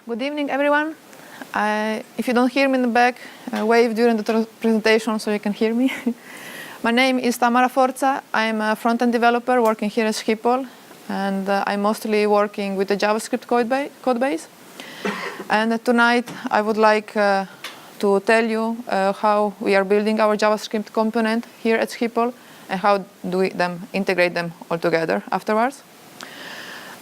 Good evening, everyone. If you don't hear me in the back, wave during the presentation so you can hear me. My name is Tamara Forza. I'm a front-end developer working here at Schiphol, and I'm mostly working with the JavaScript code base. And tonight, I would like to tell you how we are building our JavaScript component here at Schiphol and how do we integrate them all together afterwards.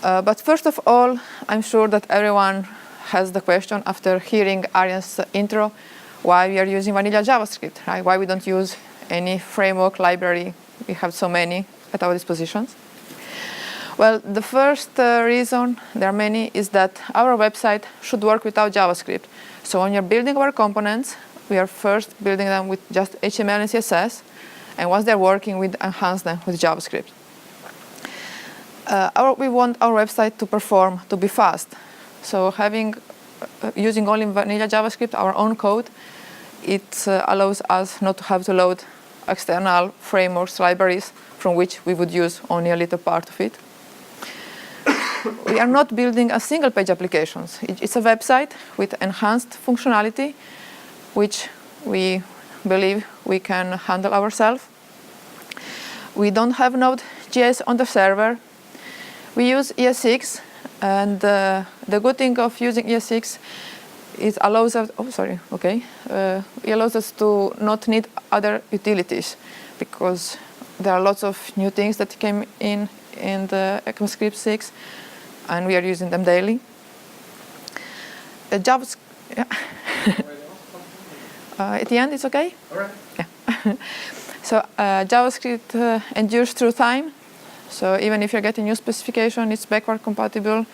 But first of all, I'm sure that everyone has the question after hearing Arjen's intro, why we are using vanilla JavaScript, right? Why we don't use any framework library. We have so many at our dispositions. Well, the first reason, there are many, is that our website should work without JavaScript. So when you're building our components, we are first building them with just HTML and CSS, and once they're working, we enhance them with JavaScript. We want our website to perform, to be fast. So using only vanilla JavaScript, our own code, it allows us not to have to load external frameworks, libraries, from which we would use only a little part of it. We are not building a single-page applications. It's a website with enhanced functionality, which we believe we can handle ourselves. We don't have Node.js on the server. We use ES6, and the good thing of using ES6 is it allows us to not need other utilities, because there are lots of new things that came in the ECMAScript 6, and we are using them daily. JavaScript. Yeah. At the end, it's okay? All right. Yeah. So JavaScript endures through time. So even if you're getting new specification, it's backward compatible.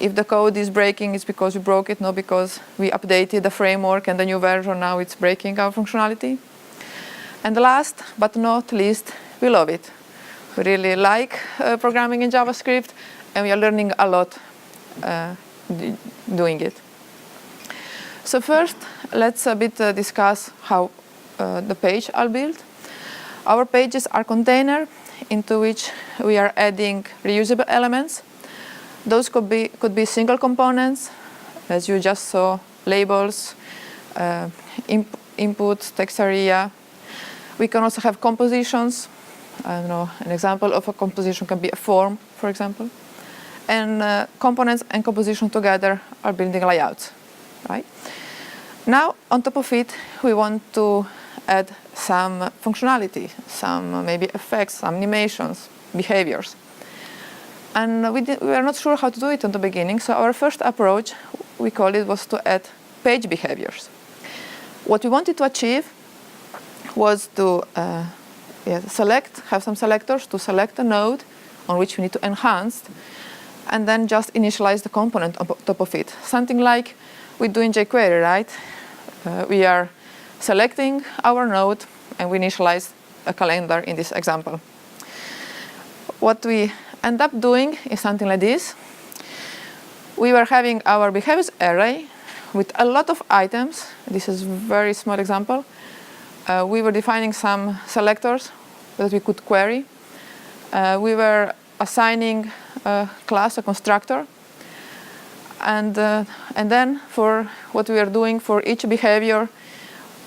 If the code is breaking, it's because we broke it, not because we updated the framework and the new version, now it's breaking our functionality. And last but not least, we love it. We really like programming in JavaScript, and we are learning a lot doing it. So first, let's a bit discuss how the page are built. Our pages are containers into which we are adding reusable elements. Those could be single components, as you just saw, labels, input, text area. We can also have compositions. I don't know, an example of a composition can be a form, for example. And components and composition together are building layouts, right? Now, on top of it, we want to add some functionality, some maybe effects, some animations, behaviors. And we were not sure how to do it in the beginning, so our first approach, we call it, was to add page behaviors. What we wanted to achieve was to have some selectors to select a node on which we need to enhance, and then just initialize the component on top of it. Something like we do in jQuery, right? We are selecting our node, and we initialize a calendar in this example. What we end up doing is something like this. We were having our behaviors array with a lot of items. This is a very small example. We were defining some selectors that we could query. We were assigning a class, a constructor. And then for what we were doing for each behavior,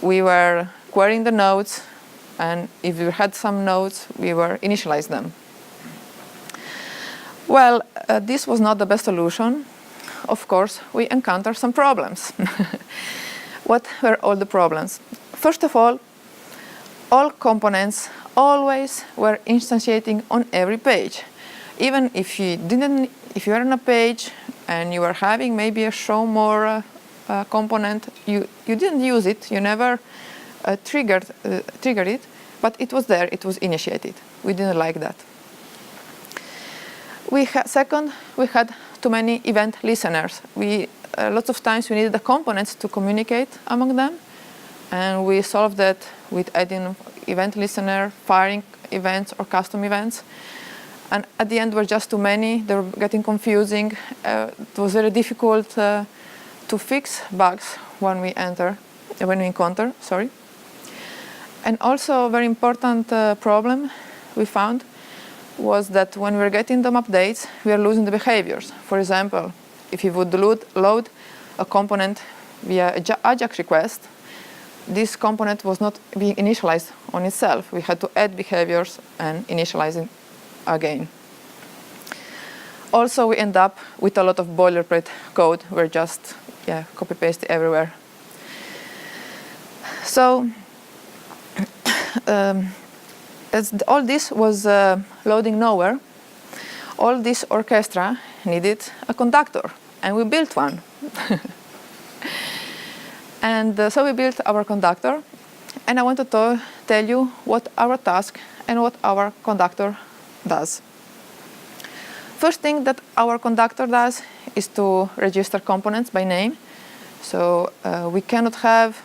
we were querying the nodes, and if we had some nodes, we were initializing them. Well, this was not the best solution. Of course, we encountered some problems. What were all the problems? First of all components always were instantiating on every page. Even if you are on a page and you were having maybe a show more component, you didn't use it, you never triggered it, but it was there, it was initiated. We didn't like that. Second, we had too many event listeners. Lots of times we needed the components to communicate among them, and we solved that with adding event listener, firing events or custom events. And at the end, were just too many. They were getting confusing. It was very difficult to fix bugs when we encounter. And also, a very important problem we found was that when we were getting them updates, we are losing the behaviors. For example, if you would load a component via AJAX request, this component was not being initialized on itself. We had to add behaviors and initialize it again. Also, we end up with a lot of boilerplate code. We're just copy-paste everywhere. So as all this was loading nowhere, all this orchestra needed a conductor, and we built one. And so we built our conductor, and I wanted to tell you what our task and what our conductor does. First thing that our conductor does is to register components by name. So we cannot have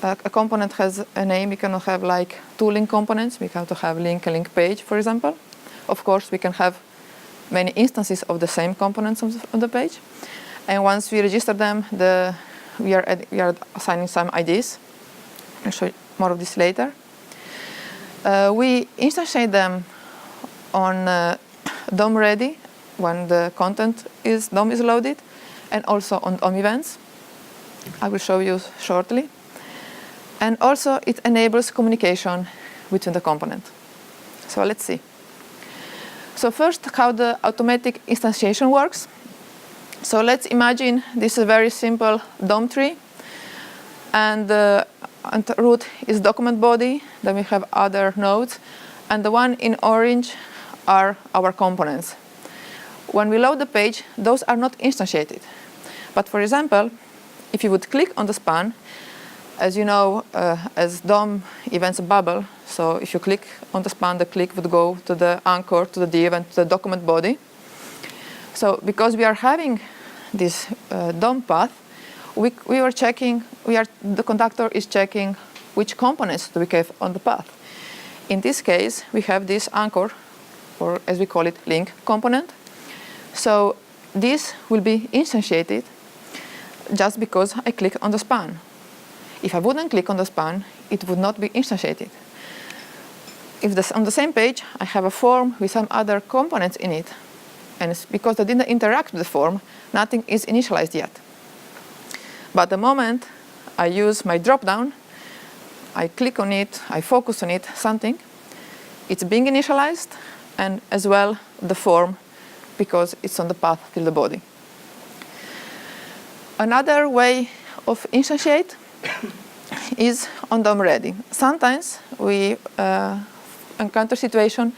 a component has a name. We cannot have like 2 link components. We have to have link and link page, for example. Of course, we can have many instances of the same components on the page. And once we register them, we are assigning some IDs. I'll show you more of this later. We instantiate them on DOM ready when the DOM is loaded, and also on DOM events. I will show you shortly. And also it enables communication between the component. So let's see. So first, how the automatic instantiation works. So let's imagine this is a very simple DOM tree, and the root is document body. Then we have other nodes, and the one in orange are our components. When we load the page, those are not instantiated. But for example, if you would click on the span, as you know, as DOM events bubble, so if you click on the span, the click would go to the anchor, to the div, and to the document body. So because we are having this DOM path, the conductor is checking which components do we have on the path. In this case, we have this anchor, or as we call it, link component. So this will be instantiated just because I click on the span. If I wouldn't click on the span, it would not be instantiated. If on the same page, I have a form with some other components in it, and it's because I didn't interact with the form, nothing is initialized yet. But the moment I use my dropdown, I click on it, I focus on it, something, it's being initialized, and as well the form, because it's on the path till the body. Another way of instantiate is on DOM ready. Sometimes we encounter situation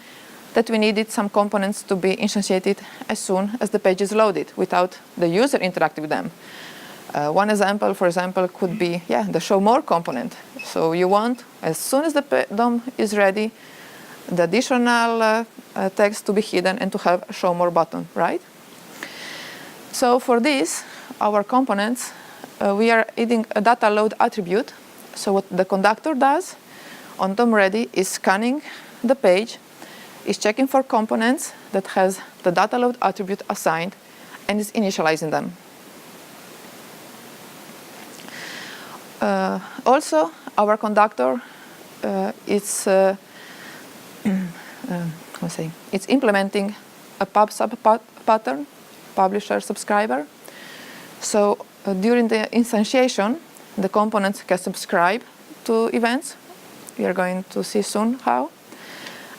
that we needed some components to be instantiated as soon as the page is loaded without the user interacting with them. One example, for example, could be the show more component. So you want, as soon as the DOM is ready, the additional text to be hidden and to have a show more button, right? So for this, our components, we are adding a data load attribute. So what the conductor does on DOM ready is scanning the page, is checking for components that has the data load attribute assigned, and is initializing them. Also, our conductor it's implementing a pub sub pattern, publisher subscriber. So during the instantiation, the components can subscribe to events. We are going to see soon how.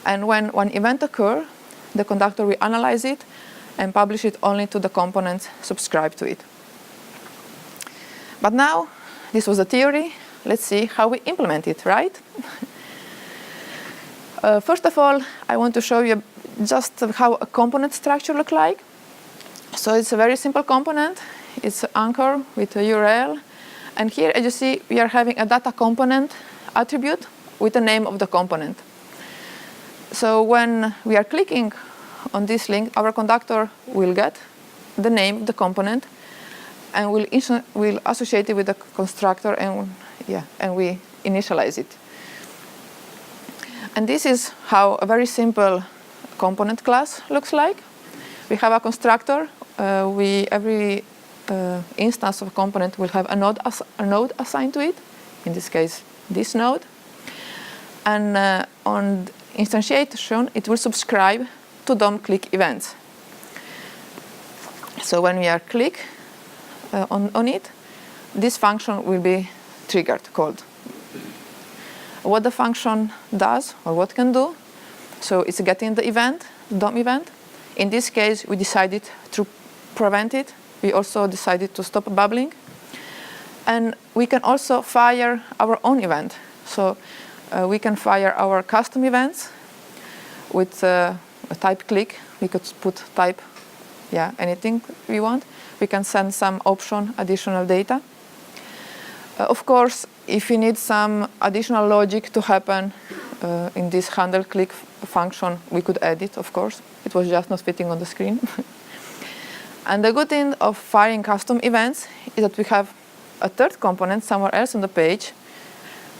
And when one event occurs, the conductor will analyze it and publish it only to the components subscribed to it. But now, this was a theory. Let's see how we implement it, right? First of all, I want to show you just how a component structure looks like. So it's a very simple component. It's an anchor with a URL. And here, as you see, we are having a data component attribute with the name of the component. So when we are clicking on this link, our conductor will get the name of the component and will associate it with the constructor, and we initialize it. And this is how a very simple component class looks like. We have a constructor. Every instance of a component will have a node assigned to it. In this case, this node. And on instantiation, it will subscribe to DOM click events. So when we are click on it, this function will be triggered, called. What the function does, or what can do, so it's getting the event, DOM event. In this case, we decided to prevent it. We also decided to stop bubbling. And we can also fire our own event. So we can fire our custom events with a type click. We could put type, anything we want. We can send some option, additional data. Of course, if you need some additional logic to happen in this handle click function, we could add it, of course. It was just not fitting on the screen. And the good thing of firing custom events is that we have a third component somewhere else on the page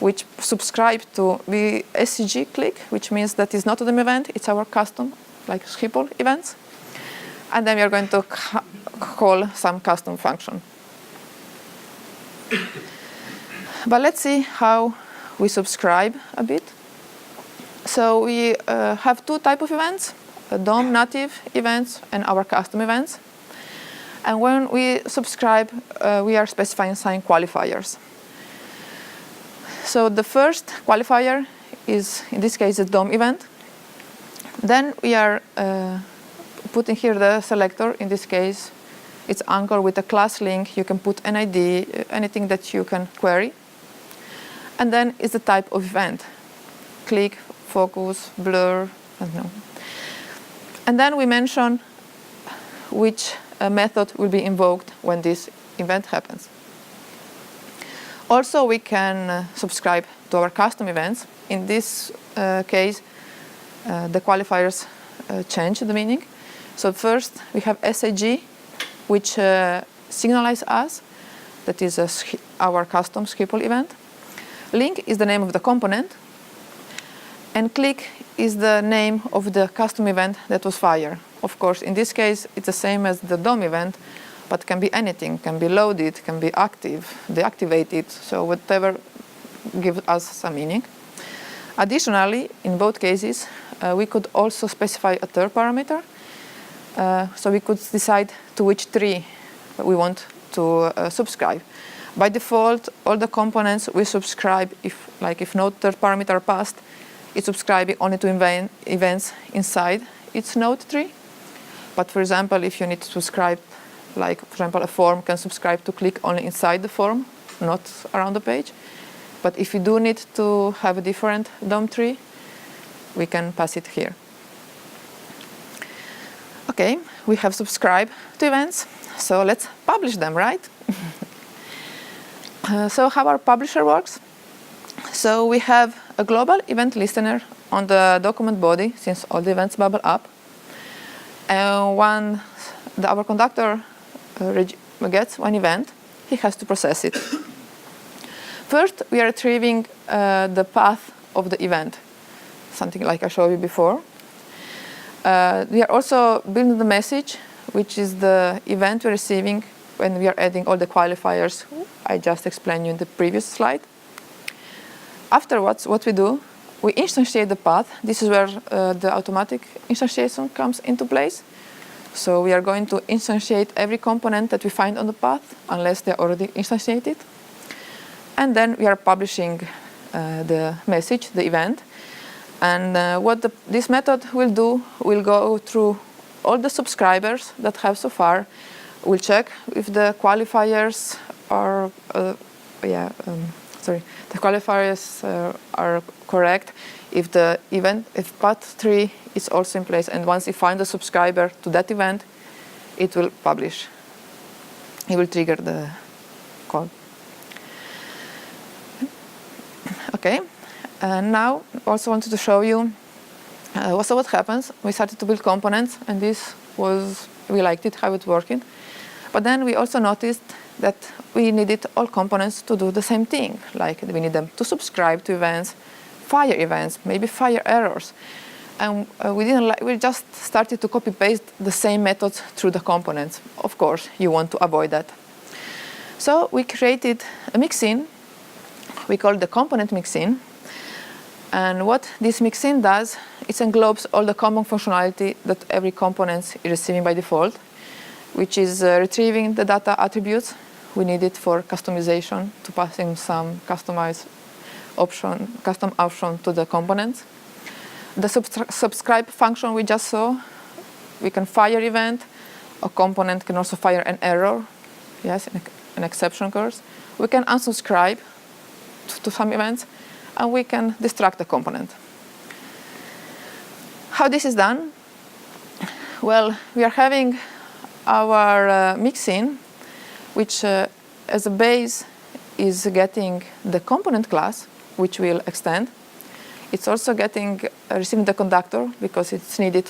which subscribes to the SCG click, which means that it's not a DOM event, it's our custom, like Schiphol events. And then we are going to call some custom function. But let's see how we subscribe a bit. So we have two types of events, DOM native events and our custom events. And when we subscribe, we are specifying some qualifiers. So the first qualifier is, in this case, a DOM event. Then we are putting here the selector. In this case, it's anchored with a class link. You can put an ID, anything that you can query. And then is the type of event, click, focus, blur, I don't know. And then we mention which method will be invoked when this event happens. Also, we can subscribe to our custom events. In this case, the qualifiers change the meaning. So first, we have SAG, which signalizes us that is our custom Schiphol event. Link is the name of the component. And click is the name of the custom event that was fired. Of course, in this case, it's the same as the DOM event, but can be anything, can be loaded, can be active, deactivated, so whatever gives us some meaning. Additionally, in both cases, we could also specify a third parameter. So we could decide to which tree we want to subscribe. By default, all the components we subscribe, if no third parameter passed, it's subscribing only to events inside its node tree. But for example, if you need to subscribe, like for example, a form can subscribe to click only inside the form, not around the page. But if you do need to have a different DOM tree, we can pass it here. Okay, we have subscribed to events, so let's publish them, right? So how our publisher works? So we have a global event listener on the document body, since all the events bubble up. And when our conductor gets one event, he has to process it. First, we are retrieving the path of the event, something like I showed you before. We are also building the message, which is the event we're receiving when we are adding all the qualifiers I just explained you in the previous slide. Afterwards, what we do, we instantiate the path. This is where the automatic instantiation comes into place. So we are going to instantiate every component that we find on the path, unless they're already instantiated. And then we are publishing the message, the event. And what this method will do, we'll go through all the subscribers that have so far. We'll check if the qualifiers are, the qualifiers are correct. If the event, if path tree is also in place, and once you find the subscriber to that event, it will publish. It will trigger the call. Okay, and now also wanted to show you also what happens. We started to build components, and we liked it, how it worked. But then we also noticed that we needed all components to do the same thing. Like we need them to subscribe to events, fire events, maybe fire errors. And we just started to copy paste the same methods through the components. Of course, you want to avoid that. So we created a mixin. We call it the component mixin. And what this mixin does, it englobes all the common functionality that every component is receiving by default. which is retrieving the data attributes we need it for customization, to passing some custom option to the components. The subscribe function we just saw, we can fire event. A component can also fire an error, yes, an exception occurs. We can unsubscribe to some events, and we can destruct the component. How this is done? Well, we are having our mixin, which as a base is getting the component class, which we'll extend. It's also receiving the conductor because it's needed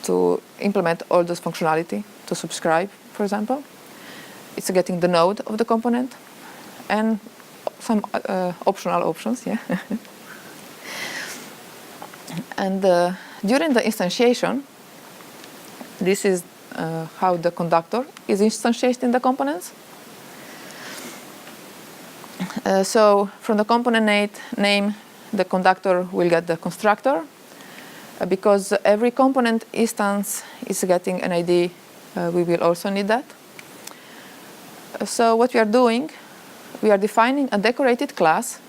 to implement all those functionality, to subscribe, for example. It's getting the node of the component and some optional options, yeah. And during the instantiation, this is how the conductor is instantiated in the components. So from the component name, the conductor will get the constructor. Because every component instance is getting an ID, we will also need that. So what we are doing, we are defining a decorated class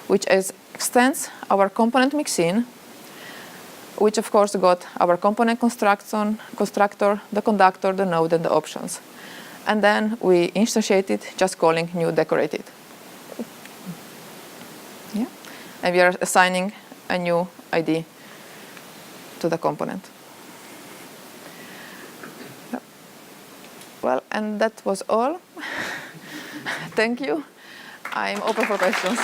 which extends our component mixin, which of course got our component constructor, the conductor, the node, and the options. And then we instantiate it, just calling new decorated. Yeah. And we are assigning a new ID to the component. Well, and that was all. Thank you. I'm open for questions.